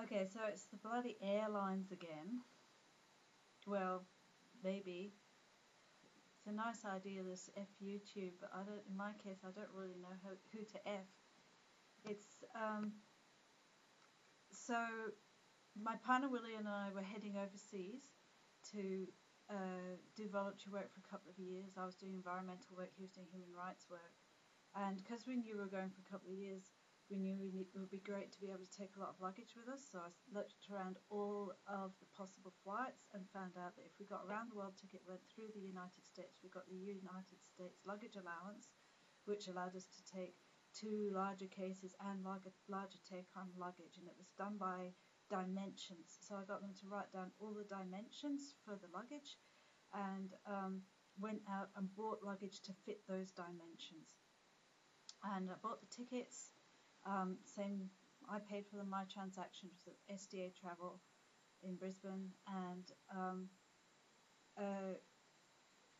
Okay, so it's the bloody airlines again. Well, maybe. It's a nice idea, this F YouTube, but in my case, I don't really know who to F. It's, so my partner Willie and I were heading overseas to do voluntary work for a couple of years. I was doing environmental work, he was doing human rights work. And because we knew we were going for a couple of years, we knew it would be great to be able to take a lot of luggage with us. So I looked around all of the possible flights and found out that if we got a round the world ticket, went through the United States, we got the United States luggage allowance, which allowed us to take 2 larger cases and larger take-home luggage. And it was done by dimensions. So I got them to write down all the dimensions for the luggage and went out and bought luggage to fit those dimensions. And I bought the tickets. Same, I paid for them. My transaction was at SDA Travel in Brisbane, and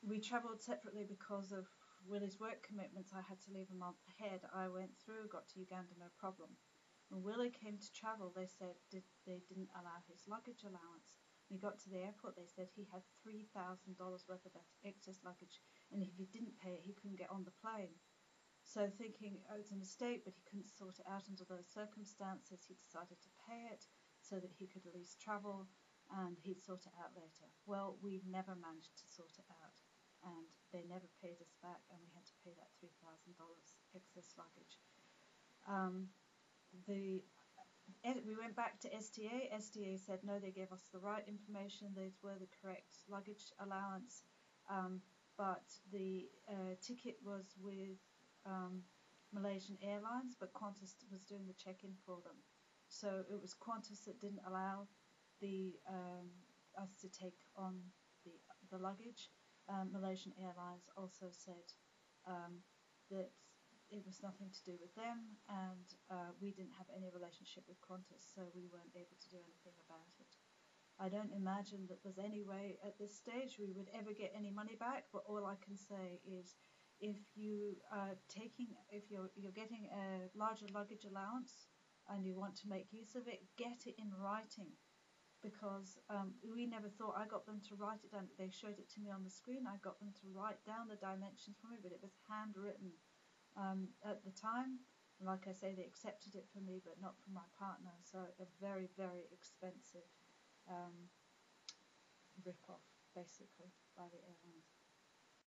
we travelled separately because of Willie's work commitments. I had to leave a month ahead. I went through, got to Uganda, no problem. When Willie came to travel, they said they didn't allow his luggage allowance. When he got to the airport, they said he had $3,000 worth of excess luggage, and if he didn't pay it, he couldn't get on the plane. So thinking, oh, it's a mistake, but he couldn't sort it out under those circumstances, he decided to pay it so that he could at least travel, and he'd sort it out later. Well, we never managed to sort it out, and they never paid us back, and we had to pay that $3,000 excess luggage. We went back to STA. STA said no, they gave us the right information. Those were the correct luggage allowance, but the ticket was with Malaysian Airlines, but Qantas was doing the check-in for them. So it was Qantas that didn't allow us to take on the luggage. Malaysian Airlines also said that it was nothing to do with them, and we didn't have any relationship with Qantas, so we weren't able to do anything about it. I don't imagine that there's any way at this stage we would ever get any money back, but all I can say is if you are if you're getting a larger luggage allowance and you want to make use of it, get it in writing, because we never thought. I got them to write it down. They showed it to me on the screen. I got them to write down the dimensions for me, but it was handwritten at the time. And like I say, they accepted it for me, but not for my partner. So a very, very expensive rip-off, basically, by the airlines.